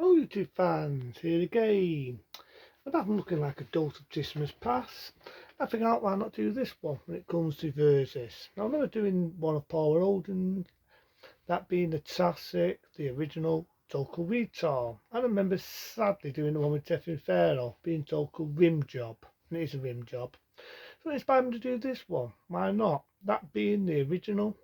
Oh, YouTube fans, here again. And I'm looking like a dose of Christmas pass. I think why not do this one when it comes to verses. Now, I'm never doing one of Paul Roden, that being the classic, the original Total Retail. I remember sadly doing the one with Teflon Pharaoh, being Total Rim Job. And it is a rim job. So it inspired me to do this one. Why not? That being the original,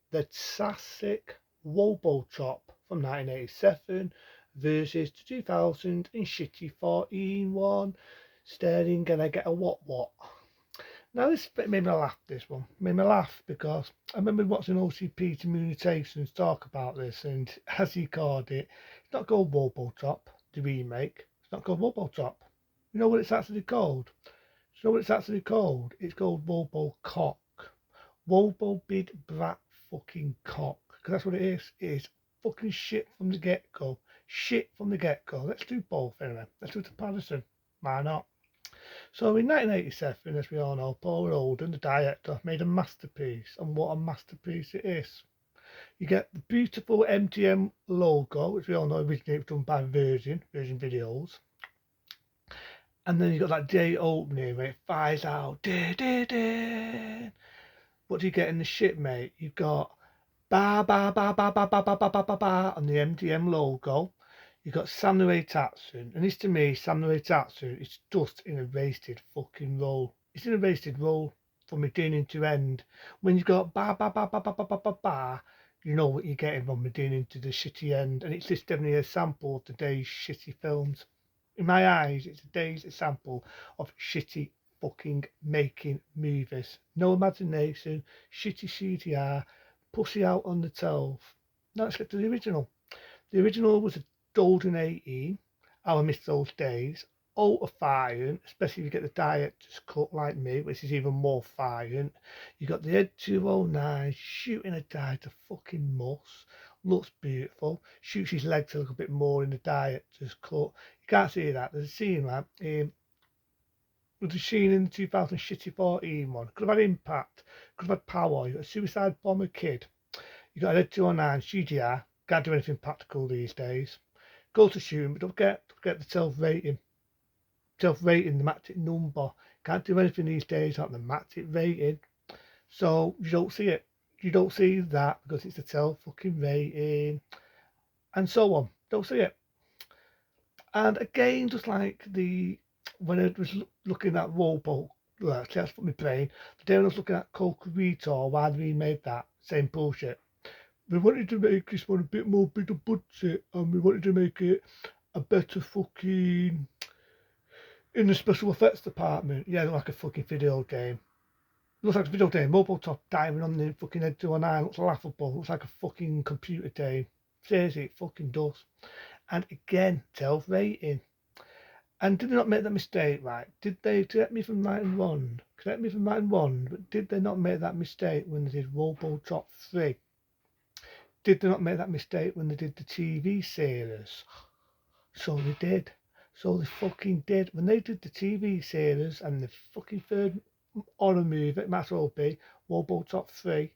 the classic RoboCop from 1987 versus the 2000 and shitty 14 one. Staring, gonna get a what? Now this bit made me laugh. This one made me laugh because I remember watching OCP Communications talk about this, and as he called it, it's not called RoboTop, the remake. It's not called RoboTop. You know what it's actually called? You know what it's actually called? It's called RoboCop. Robo big brat fucking cock. Because that's what it is. It is fucking shit from the get go. Shit from the get go. Let's do both anyway. Let's do the comparison. Why not? So in 1987, as we all know, Paul Roden, the director, made a masterpiece. And what a masterpiece it is. You get the beautiful MTM logo, which we all know originated done by Virgin Videos. And then you got that day opening where it fires out. What do you get in the ship, mate? You've got ba ba ba ba ba ba ba ba ba ba ba on the MDM logo. You've got Samurai Tatsu, and this to me, Samurai Tatsu is just in a wasted fucking role. It's in a wasted role from beginning to end. When you've got ba ba ba ba ba ba ba ba ba, you know what you're getting from beginning to the shitty end, and it's just definitely a sample of today's shitty films. In my eyes, it's today's example of shitty fucking making movies. No imagination, shitty CGI, pussy out on the 12. Now let's get to the original. The original was a golden 18. I miss those days. Ultra firing, especially if you get the director's cut like me, which is even more firing. You got the Ed 209 shooting a guy to fucking muss. Looks beautiful. Shoots his legs a little bit more in the director's cut. You can't see that. There's a scene, man. With the scene in the 2000 shitty 14 one. Could have had impact. Could have had power. You got a suicide bomber kid. You got a 209 CGI. Can't do anything practical these days. Go to shooting, but don't forget the self-rating. Self-rating, the matic number. Can't do anything these days like the matic rating. So you don't see it. You don't see that because it's a self-fucking rating. And so on. Don't see it. And again, just like when I was looking at Robo, well, that's for my brain. The day when I was looking at Coca Vitor, why we made that same bullshit. We wanted to make this one a bit more bigger budget, and we wanted to make it a better fucking in the special effects department. Yeah, like a fucking video game. Looks like a video game. Robotop diving on the fucking head to an eye looks laughable. Looks like a fucking computer game. Seriously, it fucking does. And again, 12 rating. And did they not make that mistake, right? Did they, correct me from right and wrong, but did they not make that mistake when they did RoboCop 3? Did they not make that mistake when they did the TV series? So they did. So they fucking did. When they did the TV series and the fucking third horror movie, it might as well be RoboCop 3,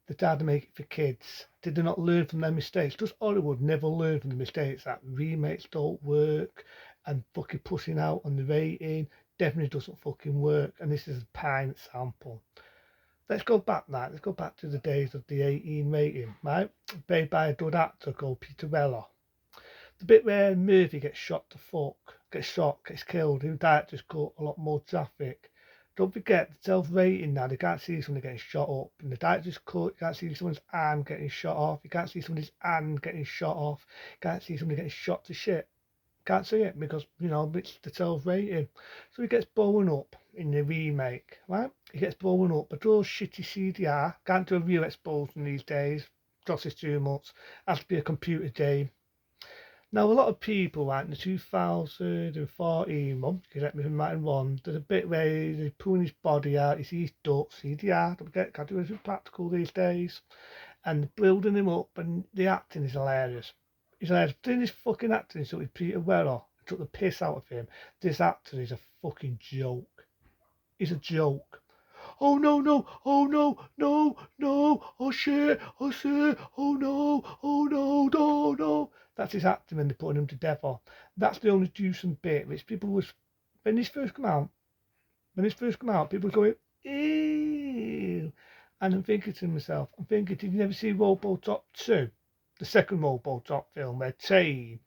they tried to make it for kids. Did they not learn from their mistakes? Does Hollywood never learn from the mistakes that remakes don't work and fucking pushing out on the rating definitely doesn't fucking work? And this is a prime example. Let's go back now. Let's go back to the days of the 18 rating, right? Played by a good actor called Peter Weller. The bit where Murphy gets shot to fuck, gets killed, the director's cut a lot more traffic. Don't forget the self-rating now, they can't see someone getting shot up. In the director's cut, you can't see someone's arm getting shot off, you can't see someone's hand getting shot off, you can't see somebody getting shot to shit. Can't see it because, it's the 12 rating. So he gets blown up in the remake, right? He gets blown up, but those shitty CDR, can't do a real explosion these days, costs us too much, has to be a computer game. Now, a lot of people, like in the 2014 one, correct me if I'm right and wrong, there's a bit where they're pulling his body out, you see his ducts, CDR, don't forget, can't do anything practical these days, and building him up, and the acting is hilarious. He's hilarious. Doing this fucking acting so with Peter Weller, took the piss out of him. This actor is a fucking joke. He's a joke. Oh no, no, oh no, no, no, oh shit, oh no, oh no, no, no. That's his acting when they're putting him to death on. That's the only gruesome bit, which people was, when this first come out, people were going, ew. And I'm thinking to myself, did you never see RoboCop 2? The second RoboCop film where Tane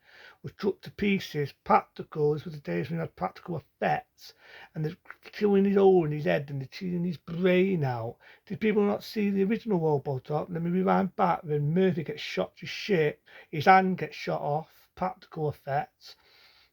was cut to pieces, practical. This was the days when he had practical effects, and they're killing his hole in his head and they're cheating his brain out. Did people not see the original RoboCop? Let me rewind back. When Murphy gets shot to shit, his hand gets shot off, practical effects.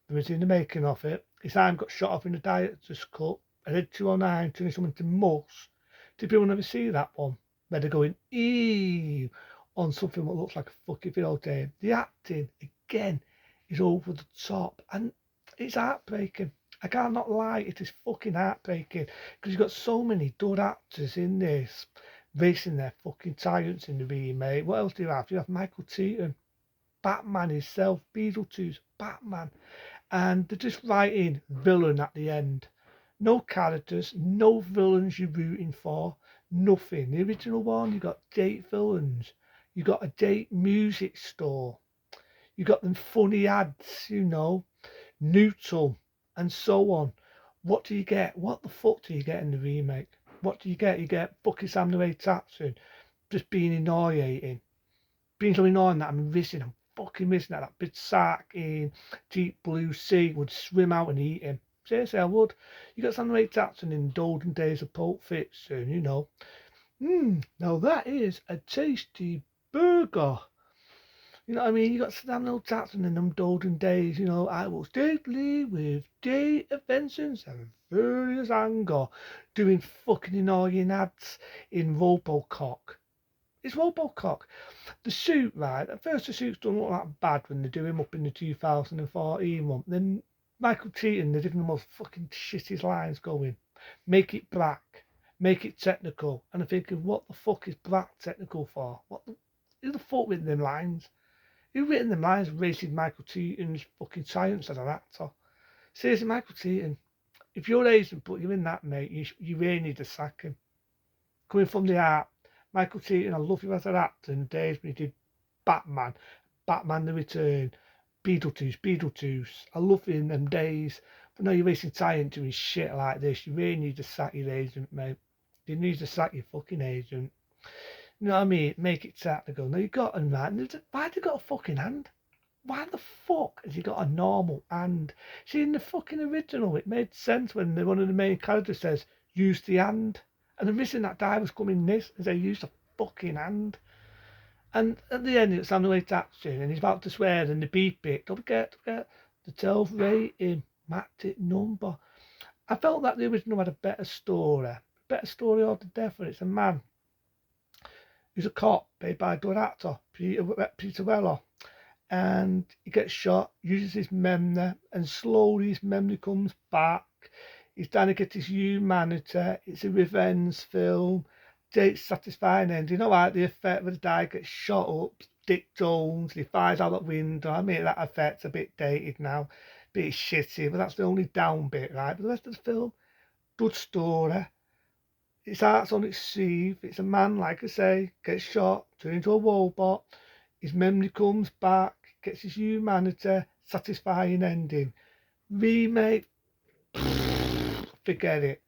There was in the making of it. His arm got shot off in the director's cut. I did 209 turning someone to muss. Did people never see that one? Where they're going, ew, on something that looks like a fucking video game. The acting, again, is over the top. And it's heartbreaking. I can't not lie, it is fucking heartbreaking. Because you've got so many good actors in this, racing their fucking tyrants in the remake. What else do you have? You have Michael Keaton, Batman himself, Beetlejuice, Batman. And they're just writing villain at the end. No characters, no villains you're rooting for, nothing. The original one, you got date villains, you got a date music store, you got them funny ads, neutral, and so on. What do you get? What the fuck do you get in the remake? What do you get? You get fucking Samuel Jackson just being annoying. Being so annoying that I'm fucking missing that big sack in deep blue sea would swim out and eat him. Seriously, I would. You got Samuel Jackson in the olden days of Pulp Fiction, now that is a tasty burger. You know what I mean? You got Samuel Jackson in them olden days, I was deadly with day of vengeance and furious anger, doing fucking annoying ads in RoboCop. It's RoboCop. The suit, right? At first, the suits don't look that bad when they do him up in the 2014 one. Then Michael Keaton, they're giving the most fucking shittiest lines going. Make it black, make it technical. And I'm thinking, what the fuck is black technical for? Who the fuck written them lines? Who written them lines rated Michael Keaton's fucking science as an actor? Seriously, Michael Keaton, if your agent put you in that, mate, you really need to sack him. Coming from the art, Michael Keaton, I love him as an actor in the days when he did Batman the Return, Beetlejuice. I love him in them days. But now you're wasting time doing shit like this. You really need to sack your agent, mate. You need to sack your fucking agent. You know what I mean? Make it technical. Now you got him, right? Why have they got a fucking hand? Why the fuck has he got a normal hand? See, in the fucking original, it made sense when one of the main characters says, use the hand. And the reason that guy was coming this is they used a fucking hand. And at the end, it's Samuel Jackson, and he's about to swear, and the beep it. Don't forget the 12 rating, matched number. I felt that the original had a better story altogether. It's a man who's a cop, played by a good actor, Peter Weller, and he gets shot, uses his memory, and slowly his memory comes back. He's trying to get his humanity. It's a revenge film. It's satisfying ending. Like the effect where the guy gets shot up, Dick Jones, he flies out that window. I mean, that effect's a bit dated now, a bit shitty, but that's the only down bit, right? But the rest of the film, good story. It starts on its sleeve. It's a man, like I say, gets shot, turns into a robot. His memory comes back, gets his humanity, satisfying ending. Remake, forget it.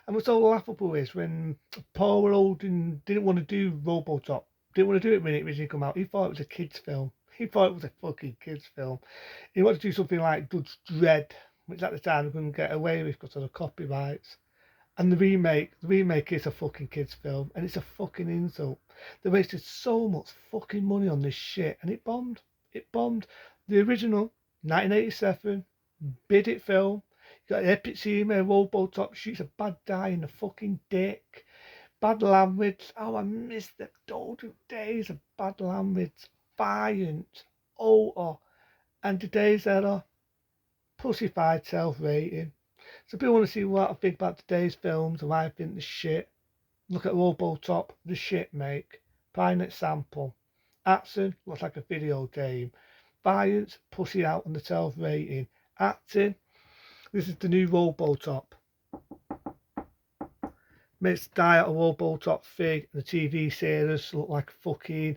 And what's so laughable is when Paul Holden didn't want to do RoboCop, didn't want to do it when it originally came out. He thought it was a kids' film. He thought it was a fucking kids' film. He wanted to do something like Judge Dredd, which at the time we couldn't get away with because of the copyrights. And the remake is a fucking kids' film, and it's a fucking insult. They wasted so much fucking money on this shit, and it bombed. The original, 1987, bid it film. You got an epic scene where RoboCop shoots a bad guy in the fucking dick. Bad language. Oh, I miss the golden days of bad language. Violent. And today's era, pussified self-rating. So people want to see what I think about today's films and why I think the shit. Look at RoboCop, the shit make. Prime example. Action looks like a video game. Violence, pussy out on the self-rating. Acting, this is the new RoboCop. Makes the guy out of RoboCop fig and the TV series look like a fucking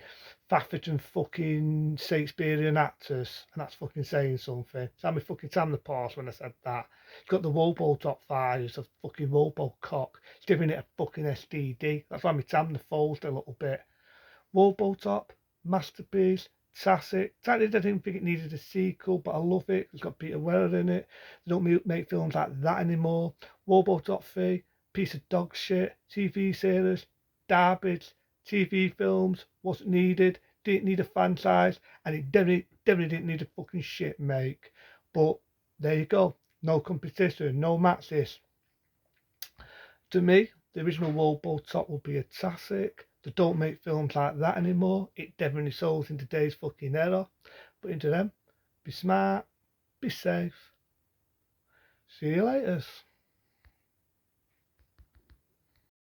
Fafford and fucking Shakespearean actors, and that's fucking saying something. It's had me fucking time the pause when I said that. It's got the RoboCop vibes of fucking RoboCop, giving it a fucking STD. That's why my time the fold a little bit. RoboCop, masterpiece, classic. Technically, I didn't think it needed a sequel, but I love it. It's got Peter Weller in it. They don't make films like that anymore. RoboCop 3, piece of dog shit. TV series, garbage. TV films, wasn't needed. Didn't need a franchise, and it definitely didn't need a fucking shit make. But there you go. No competition, no matches. To me, the original RoboCop will be a classic. They don't make films like that anymore. It definitely sells in today's fucking era. But into them, be smart, be safe. See you later.